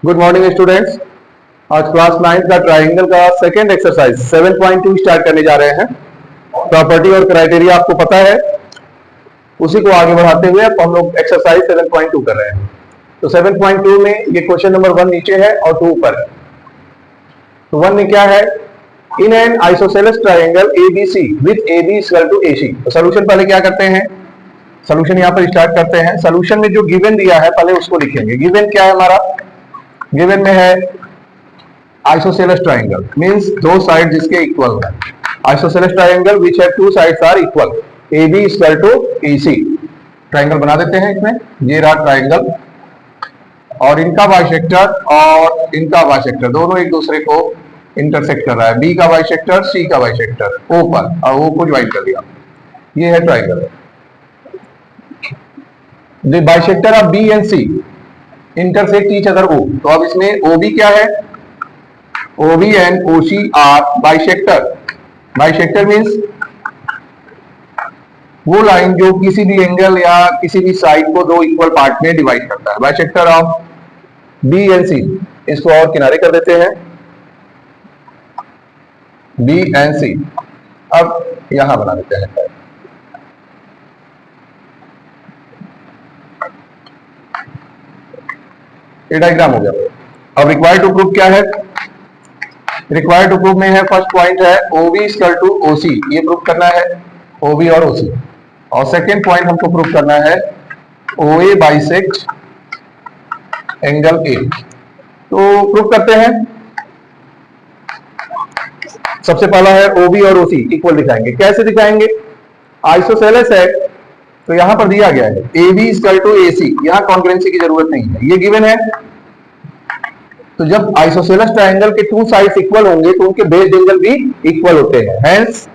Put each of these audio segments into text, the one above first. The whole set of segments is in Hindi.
Good morning students. आज क्लास 9 का ट्राइंगल का सेकंड एक्सरसाइज 7.2 स्टार्ट करने जा रहे हैं। प्रॉपर्टी और क्राइटेरिया आपको पता है, उसी को आगे बढ़ाते हुए अब हम लोग एक्सरसाइज 7.2 कर रहे हैं। तो 7.2 में ये क्वेश्चन नंबर 1 नीचे है और 2 ऊपर है। तो 1 में क्या है, in an isosceles triangle ABC with AB equal to AC। तो सोल्यूशन पहले क्या करते हैं, सोल्यूशन यहां पर स्टार्ट करते हैं। सोल्यूशन में जो गिवन दिया है पहले उसको लिखेंगे। गिवन क्या है हमारा, गिवन में है आइसोसेलेस ट्राइंगल मींस दो साइड जिसके इक्वल है। Isosceles triangle which have two sides are equal, AB equal to AC। Triangle बना देते हैं इसमें, ये रहा ट्राइंगल और इनका बाइसेक्टर और इनका बाइसेक्टर दोनों एक दूसरे को इंटरसेक्ट कर रहा है। B का बाइसेक्टर, C का बाइसेक्टर O पर, और O को डिवाइड कर दिया। ये है triangle. The bisector of B and C intersect each other O। तो अब इसमें OB क्या है, OB and OC are bisector. Bisector means वो लाइन जो किसी भी एंगल या किसी भी साइड को दो इक्वल पार्ट में डिवाइड करता है। Bisector of B and C। इसको और किनारे कर देते हैं, B एंड C। अब यहां बना देते हैं। ये डायग्राम हो गया। अब रिक्वायर्ड टू प्रूव क्या है, रिक्वायर्ड टू प्रूव में है फर्स्ट पॉइंट है OB इक्वल टू OC। ये प्रूव करना है OB और OC। और सेकंड पॉइंट हमको प्रूव करना है OA बाइसेक्ट एंगल A। तो प्रूव करते हैं। सबसे पहला है OB और OC इक्वल दिखाएंगे। कैसे दिखाएंगे, आइसोसेलेस है तो यहां पर दिया गया है AB इक्वल टू AC। यहां कॉन्ग्रुएंसी की जरूरत नहीं है, ये गिवन है। तो जब आइसोसेलेस ट्राइंगल के टू साइड्स इक्वल होंगे तो उनके बेस्ड एंगल भी इक्वल होते हैं। Hence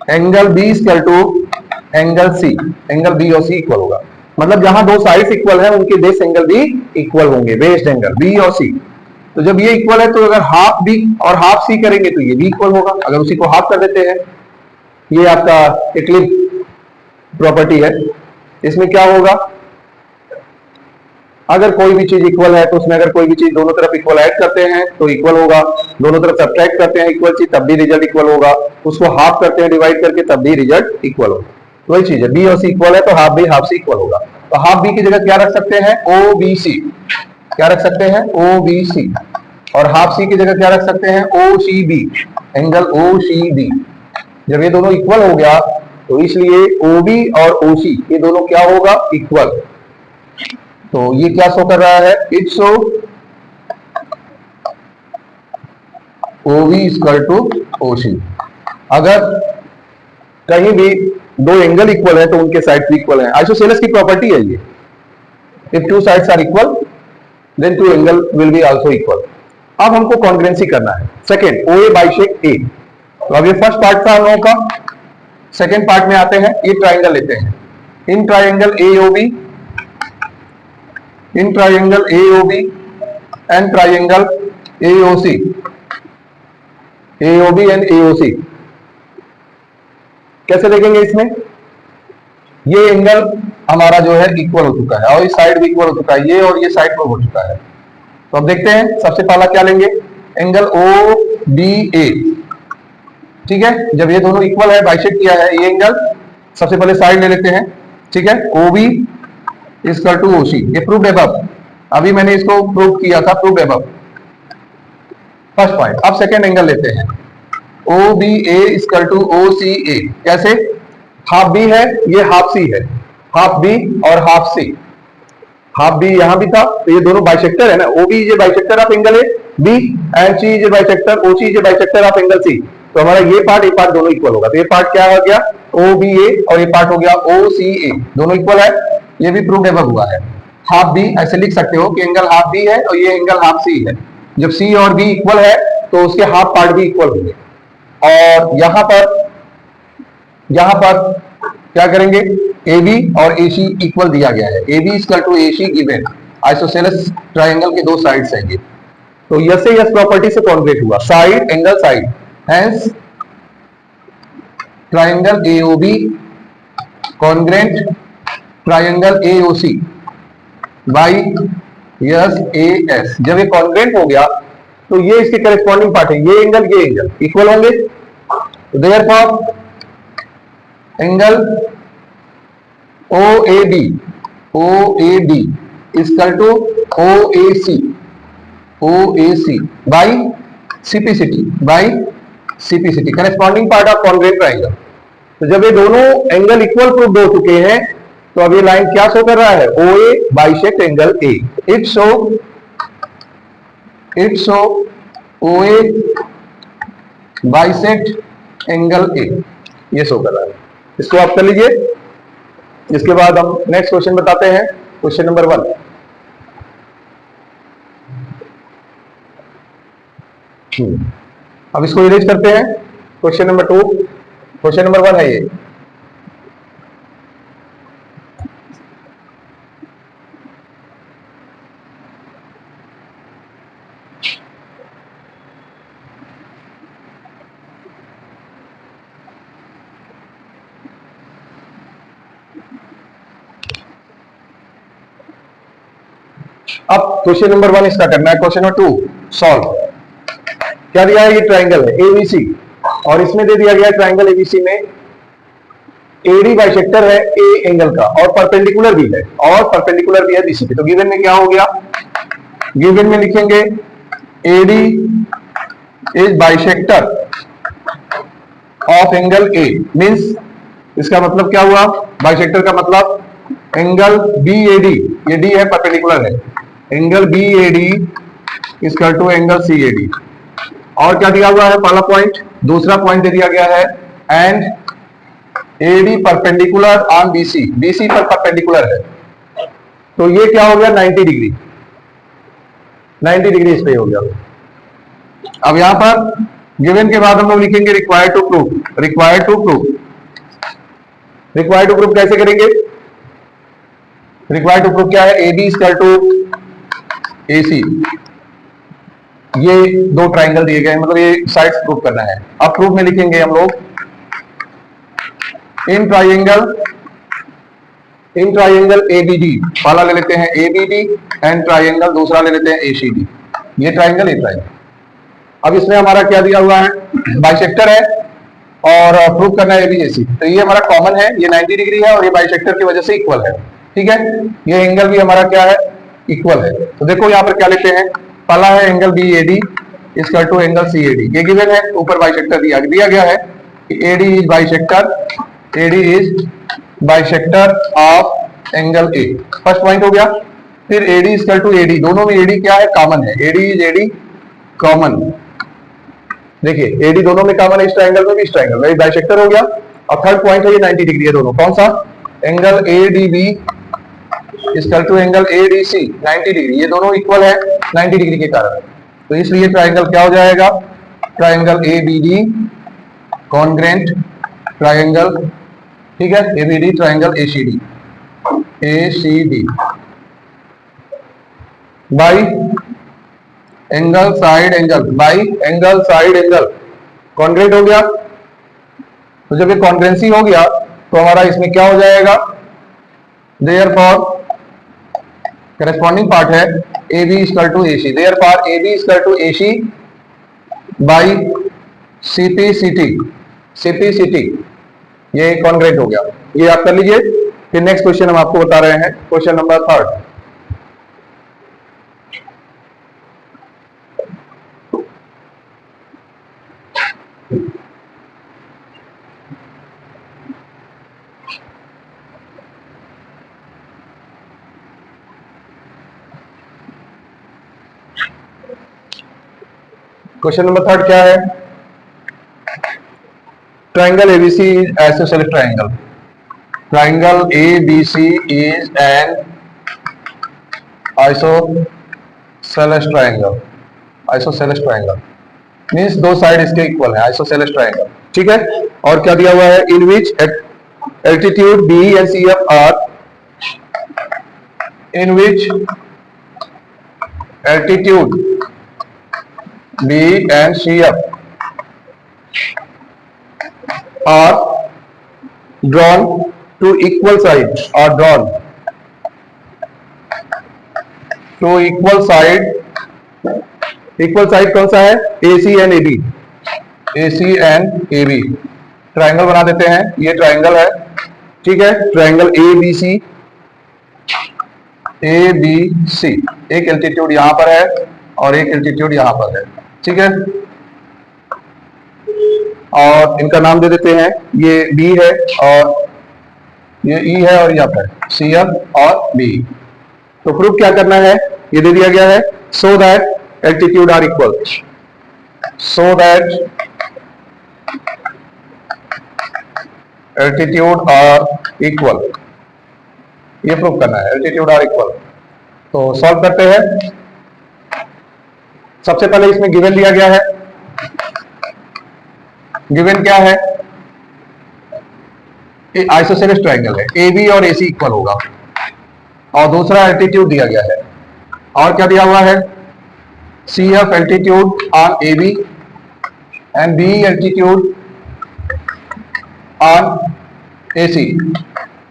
angle B equal to angle C, angle B और C इक्वल होगा। मतलब जहां दो साइड्स इक्वल है उनके बेस एंगल भी इक्वल होंगे, बेस्ड एंगल B और C। तो जब ये इक्वल है तो अगर हाफ B और हाफ C करेंगे तो ये भी इक्वल होगा। अगर उसी को हाफ कर देते हैं, ये आपका इक्लिप्स प्रॉपर्टी है। इसमें क्या होगा, अगर कोई भी चीज इक्वल है तो उसमें अगर कोई भी चीज दोनों तरफ इक्वल ऐड करते हैं तो इक्वल होगा, दोनों तरफ सब्ट्रैक्ट करते हैं इक्वल चीज तब भी रिजल्ट इक्वल होगा, उसको हाफ करते हैं डिवाइड करके तब भी रिजल्ट इक्वल होगा। वही चीज है, B और C इक्वल है तो half B half C equal होगा। तो हाफ B की जगह क्या रख सकते हैं, OBC। क्या रख सकते हैं, OBC। और हाफ C की जगह क्या रख सकते हैं, OCB, एंगल OCB। जब ये दोनों इक्वल हो गया तो इसलिए OB और OC ये दोनों क्या होगा, इक्वल। तो ये क्या शो कर रहा है, it show OB equal to OC। अगर कहीं भी दो एंगल इक्वल है तो उनके साइड भी इक्वल है। आइसोसेलेस की प्रॉपर्टी है ये, if two sides are equal then two angle will be also equal. अब हमको कॉन्ग्रुएंसी करना है। Second OA bisect A। तो अब ये फर्स्ट पार्ट था हम लोगों का। सेकेंड पार्ट में आते हैं, ये ट्राइंगल लेते हैं। In triangle AOB, in triangle AOB and triangle AOC, AOB and AOC। कैसे देखेंगे इसमें, ये एंगल हमारा जो है इक्वल हो चुका है और इस साइड भी इक्वल हो चुका है, ये और ये साइड में हो चुका है। तो अब देखते हैं, सबसे पहला क्या लेंगे, एंगल OBA। ठीक है, जब ये दोनों इक्वल है, बाइसेक्ट किया है ये एंगल, सबसे पहले साइड ले लेते हैं। ठीक है, OB इक्वल टू OC। ये प्रूव्ड अबव, अभी मैंने इसको प्रूव किया था, प्रूव्ड अबव फर्स्ट पॉइंट। अब सेकंड एंगल लेते हैं, OBA इक्वल टू OCA। कैसे, हाफ B है, ये हाफ C है, हाफ B और हाफ C। हाफ B यहां भी था तो ये दोनों बाइसेक्टर है ना। OB is a bisector of angle B and C is a bisector, OC is a bisector of angle C। तो हमारा ये पार्ट दोनों इक्वल होगा। तो ये पार्ट क्या हो गया, OBA, और ये पार्ट हो गया OCA, दोनों इक्वल है। ये भी प्रूव्ड अबव हुआ है। हाफ B ऐसे लिख सकते हो कि एंगल हाफ B है और ये एंगल हाफ C है। जब C और B इक्वल है तो उसके हाफ पार्ट भी इक्वल होंगे। और यहां पर क्या करेंगे, AB और AC इक्वल दिया गया है। AB equal to AC given, isosceles triangle के दो साइड्स हैं ये। तो यस से यस प्रॉपर्टी से कॉन्ग्रुएंट हुआ, side angle side. Hence triangle AOB congruent triangle AOC by S A S. जब ये कॉन्ग्रेंट हो गया तो ये इसके करेस्पॉन्डिंग पार्ट है, ये एंगल इक्वल होंगे। तो therefore angle O A D equal to O A C by CPCT corresponding part of congruent triangle. तो जब ये दोनों एंगल इक्वल प्रूव हो चुके हैं तो अब ये लाइन क्या शो कर रहा है, O A bisect angle A. It show O A bisect angle A, ये शो कर रहा है। इसको आप कर लीजिए। इसके बाद हम नेक्स्ट क्वेश्चन बताते हैं, क्वेश्चन नंबर 1। अब इसको इरेज करते हैं। क्वेश्चन नंबर 2, क्वेश्चन नंबर 1 है ये। अब क्वेश्चन नंबर 1 इसका करना है। Question number 2 solve. क्या दिया है, ये ट्राइंगल है एबीसी और इसमें दे दिया गया ट्राइंगल एबीसी में एडी बाइसेक्टर है ए एंगल का और परपेंडिकुलर भी है बीसी पे। तो गिवन में क्या हो गया, गिवन में लिखेंगे AD is bisector of angle A. Means इसका मतलब क्या हुआ, बाइसेक्टर का मतलब एंगल बी एडी, ये डी है परपेंडिकुलर है, angle B AD equal to angle C AD. और क्या दिया हुआ है, पहला पॉइंट। दूसरा पॉइंट दे दिया गया है and AD perpendicular on BC, BC पर परपेंडिकुलर है। तो ये क्या हो गया 90 डिग्री, 90 डिग्री इस पे हो गया। अब यहां पर गिवन के बाद हम लोग लिखेंगे required to prove. Required to prove कैसे करेंगे, रिक्वायर्ड टू प्रूव क्या है, एबी इक्वल टू एसी। ये दो ट्राइंगल दिए गए, मतलब ये साइड्स प्रूव करना है। अब प्रूफ में लिखेंगे हम लोग इन ट्राइंगल एबीडी, पहला ले लेते हैं एबीडी एंड ट्राइंगल दूसरा ले लेते हैं एसीडी। ये ट्राइंगल अब इसमें हमारा क्या दिया हुआ है, बाइसेक्टर है और प्रूव करना है एबीएसी। तो ये हमारा कॉमन है, ये 90 डिग्री है और ये बाइसेक्टर की वजह से इक्वल है। ठीक है, ये एंगल भी हमारा क्या है, इक्वल है। तो देखो यहाँ पर क्या लेते हैं, पहला है angle B AD equal to angle C AD. ये गिवन है, ऊपर बाइसेक्टर दिया गया है कि AD is bisector of angle A. First point हो गया। फिर एडी इक्वल टू एडी, दोनों में एडी क्या है, कॉमन है, एडी इज एडी कॉमन। देखिए एडी दोनों में कॉमन है, इस ट्रायंगल में भी, इस ट्रायंगल में बाइसेक्टर हो गया। और थर्ड पॉइंट है ये 90 डिग्री है दोनों, कौन सा, angle ADB equal to angle ADC 90 degree, ये दोनों इक्वल है 90 डिग्री के कारण। तो इसलिए ट्रायंगल क्या हो जाएगा, ट्रायंगल एबीडी कॉन्ग्रेंट ट्रायंगल, ठीक है, ABD triangle ACD by angle side angle congruent हो गया। तो जब ये कॉन्ग्रेंसी हो गया तो हमारा इसमें क्या हो जाएगा, देयरफॉर करेस्पॉन्डिंग पार्ट है A B equal to A C, therefore A B equal to A C by CP ये कॉन्ग्रेंट हो गया। ये आप कर लीजिए। फिर नेक्स्ट क्वेश्चन हम आपको बता रहे हैं, क्वेश्चन नंबर 3। क्वेश्चन नंबर 3 क्या है, triangle ABC is isosceles triangle. Triangle ABC is an isosceles triangle means दो साइड इसके इक्वल है, आइसोसेलेस ट्राइंगल। ठीक है, और क्या दिया हुआ है, in which altitude B and C F are, in which altitude B and CF are drawn to equal sides, to equal side कौन सा है? AC and AB, AC and AB। Triangle बना देते हैं, ये ट्राइंगल है, ठीक है, ट्राइंगल ABC, एक एल्टीट्यूड यहां पर है और एक एल्टीट्यूड यहां पर है, ठीक है, और इनका नाम दे देते हैं, ये B है और ये E है और यहाँ पर CF और B। तो प्रूफ क्या करना है? ये दे दिया गया है, so that altitude are equal, so that altitude are equal, ये प्रूफ करना है, एल्टीट्यूड आर इक्वल। तो सॉल्व करते हैं। सबसे पहले इसमें गिवन दिया गया है, गिवन क्या है? आइसोसेलेस ट्राइंगल है, AB और AC इक्वल होगा, और दूसरा एल्टीट्यूड दिया गया है, और क्या दिया हुआ है? CF altitude on AB and B altitude on AC,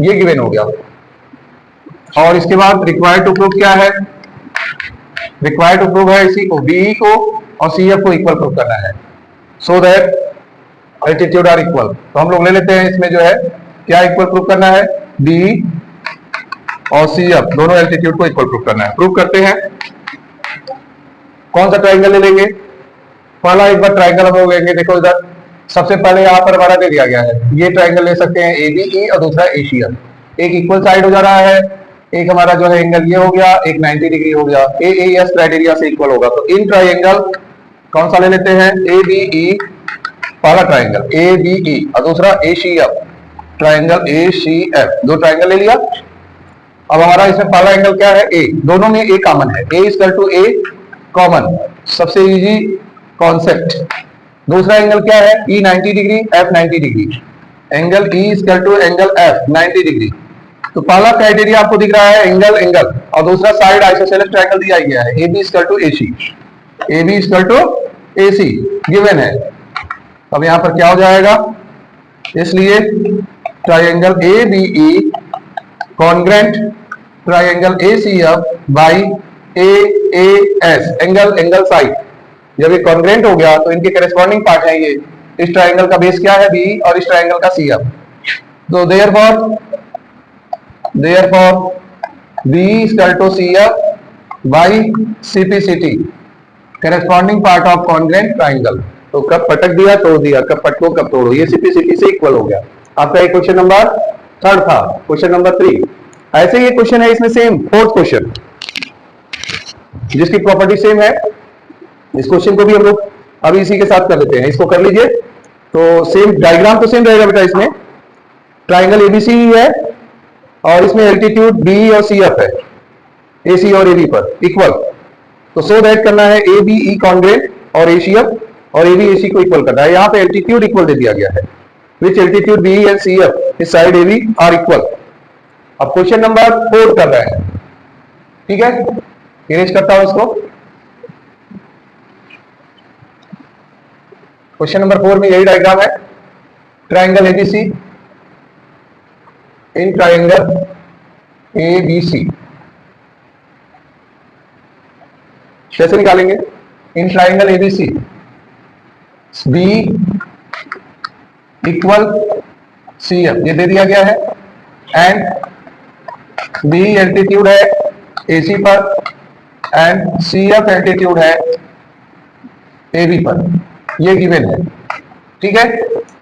ये गिवन हो गया। और इसके बाद रिक्वायर्ड टू प्रूव क्या है? रिक्वायर्ड टू प्रूव है इसी को, BE को और CF को इक्वल प्रूव करना है, so that altitude are equal. तो हम लोग ले लेते हैं, इसमें जो है क्या इक्वल प्रूव करना है? BE और CF दोनों एल्टीट्यूड को इक्वल प्रूव करना है। प्रूव करते हैं। कौन सा ट्राइंगल ले लेंगे? पहला एक बार ट्राइंगल हम लोग लेंगे, देखो इधर सबसे पहले यहाँ पर हमारा दे दिया गया है, ये ट्राइंगल ले सकते हैं ABE और दूसरा ACF। एक इक्वल साइड हो जा रहा है, एक हमारा जो है एंगल ये हो गया, एक 90 डिग्री हो गया, AAS क्राइटेरिया से इक्वल होगा। तो इन ट्राइंगल कौन सा ले लेते हैं? ABE, पहला ट्राइंगल ABE और दूसरा ACF, ट्राइंगल ACF, दो ट्राइंगल ले लिया। अब हमारा इसमें पहला एंगल क्या है? A, दोनों में A कॉमन है, A equal to A common, सबसे इजी कॉन्सेप्ट। दूसरा एंगल क्या है? E 90 degree, F 90 degree, angle E equal to angle F 90 degree. तो पहला क्राइटेरिया आपको दिख रहा है एंगल एंगल, और दूसरा साइड आइसोसेलेस ट्राइंगल दिया गया है, AB equal to AC, AB equal to AC given है। अब यहां पर क्या हो जाएगा? इसलिए triangle ABE congruent triangle ACF by AAS, angle angle side. जब ये कॉन्ग्रेंट हो गया तो इनके करेस्पॉन्डिंग पार्ट है ये, इस ट्राइंगल का बेस क्या है? B और इस ट्राइंगल का CF। तो therefore B equal to CF by CPCT, corresponding part of congruent triangle. तो कब पटक दिया तोड़ दिया, कब पटको कब तोड़ो, ये CPCT से इक्वल हो गया। आपका ये क्वेश्चन नंबर 3 था। क्वेश्चन नंबर 3 ऐसे ये क्वेश्चन है, इसमें सेम फोर्थ क्वेश्चन जिसकी प्रॉपर्टी सेम है। इस क्वेश्चन को भी हम लोग अभी इसी के साथ कर लेते हैं, इसको कर लीजिए। तो सेम डायग्राम तो सेम रहेगा बेटा, इसमें ट्राइंगल ABC है और इसमें एल्टीट्यूड B और CF है, AC और AB पर इक्वल। तो सो दैट करना है ABE कॉन्ग्रेंट और ACF और AB AC को इक्वल करना है। यहाँ पे एल्टीट्यूड इक्वल दे दिया गया है, विच एल्टीट्यूड BE एंड CF इस साइड AB आर इक्वल। अब क्वेश्चन नंबर 4 कर रहे हैं, ठीक है, इरेज करता हूं इसको। क्वेश्चन नंबर 4 में यही डायग्राम है, triangle ABC in triangle ABC। कैसे निकालेंगे? In triangle ABC B equal CF, ये दे दिया गया है, एंड B एल्टीट्यूड है AC पर एंड CF एल्टीट्यूड है AB पर, ये गिवन है, ठीक है।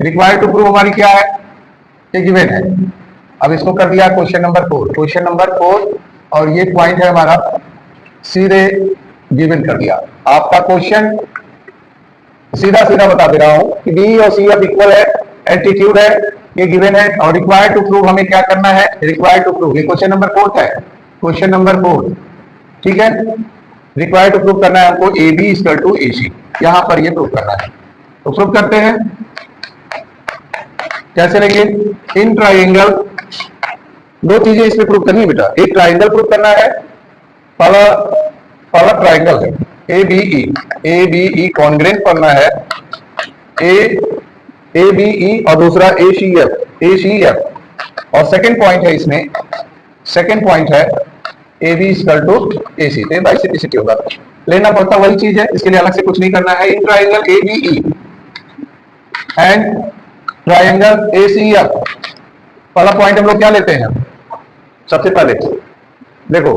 रिक्वायर्ड टू प्रूव हमारी क्या है? ये गिवन है। अब इसको कर दिया क्वेश्चन नंबर 4, क्वेश्चन नंबर 4, और ये पॉइंट है हमारा सीधे गिवन कर दिया। आपका क्वेश्चन सीधा सीधा बता दे रहा हूं कि B और CF इक्वल है, एल्टीट्यूड है, ये गिवन है, और रिक्वायर्ड टू प्रूव हमें क्या करना है? रिक्वायर्ड टू प्रूव, ये क्वेश्चन नंबर 4 है, क्वेश्चन नंबर 4, ठीक है। रिक्वायर्ड टू प्रूव करना है हमको AB इक्वल टू AC, यहां पर ये प्रूव करना है। तो प्रूव करते हैं, कैसे लेंगे? इन ट्राइंगल, दो चीजें इसमें प्रूव करनी है बेटा, एक ट्राइंगल प्रूव करना है, पहला ट्राइंगल है ABE कॉन्ग्रेंट करना है ABE और दूसरा ACF, और सेकंड पॉइंट है इसमें, सेकंड पॉइंट है A B equal to A सी, तो बाई सिटी होगा। लेना पड़ता वही चीज है, इसके लिए अलग से कुछ नहीं करना है। In triangle A B E and triangle A C F, पहला पॉइंट हम लोग क्या लेते हैं, सबसे पहले देखो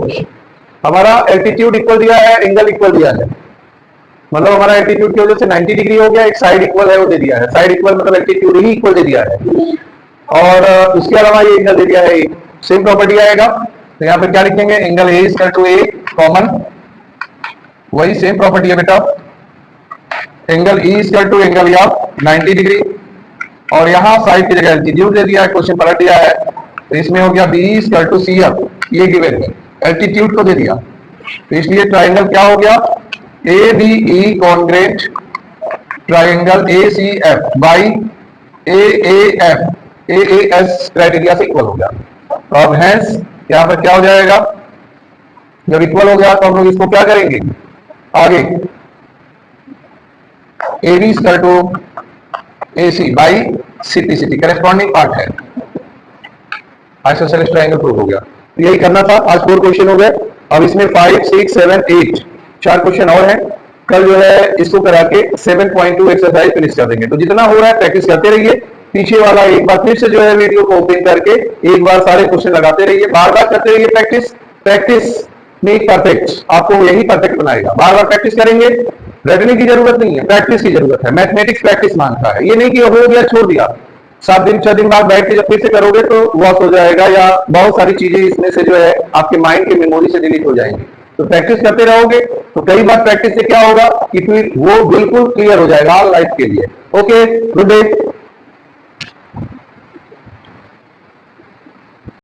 हमारा एल्टीट्यूड इक्वल दिया है, एंगल इक्वल दिया है, मतलब हमारा एल्टीट्यूड की वजह से 90 डिग्री हो गया, एक साइड इक्वल है वो दे दिया है, साइड इक्वल मतलब एल्टीट्यूड ही इक्वल दे दिया है, और उसके अलावा ये एंगल दे दिया है, सेम प्रॉपर्टी आएगा। तो यहाँ पे क्या लिखेंगे, angle A equal to A common, वही सेम प्रॉपर्टी है बेटा, angle E equal to angle या 90 डिग्री, और यहाँ साइड की जगह एल्टीट्यूड दे दिया है, क्वेश्चन पलट दिया है, तो इसमें हो गया B equal to C F, ये गिवन है, एल्टीट्यूड को दे दिया, तो इसलिए ट्राइंगल क्या हो गया, A B E congruent triangle A C F by A F A S criteria से इक्वल हो गया। तो अब हैंस यहाँ पर क्या हो जाएगा, जब इक्वल हो गया तो हम लोग इसको क्या करेंगे आगे, A B equal to A C by C corresponding part है, आइसोसेलेस ट्रायंगल प्रूव हो गया। तो यही करना था, आज 4 क्वेश्चन हो गए, अब इसमें 5, 6, 7, 8 4 क्वेश्चन और हैं, कल जो है इसको करा के 7.2 एक्सरसाइज फिनिश कर देंगे। तो जितना हो रहा है प्रैक्टिस करते रहिए, पीछे वाला एक बार फिर से जो है वीडियो को ओपन करके एक बार सारे क्वेश्चन लगाते रहिए, बार बार करते रहिए प्रैक्टिस, प्रैक्टिस मेक परफेक्ट, आपको यही परफेक्ट बनाएगा। बार बार प्रैक्टिस करेंगे, रटने की जरूरत नहीं है, प्रैक्टिस की जरूरत है, मैथमेटिक्स प्रैक्टिस मांगता है, ये नहीं कि हो गया छोड़ दिया, 7 दिन 6 दिन बाद बैठ के जब फिर से करोगे तो लॉस हो जाएगा, या बहुत सारी चीजें इसमें से जो है आपके माइंड की मेमोरी से डिलीट हो जाएंगी। तो प्रैक्टिस करते रहोगे तो कई बार प्रैक्टिस से क्या होगा कि फिर वो बिल्कुल क्लियर हो जाएगा लाइफ के लिए। Okay, good day.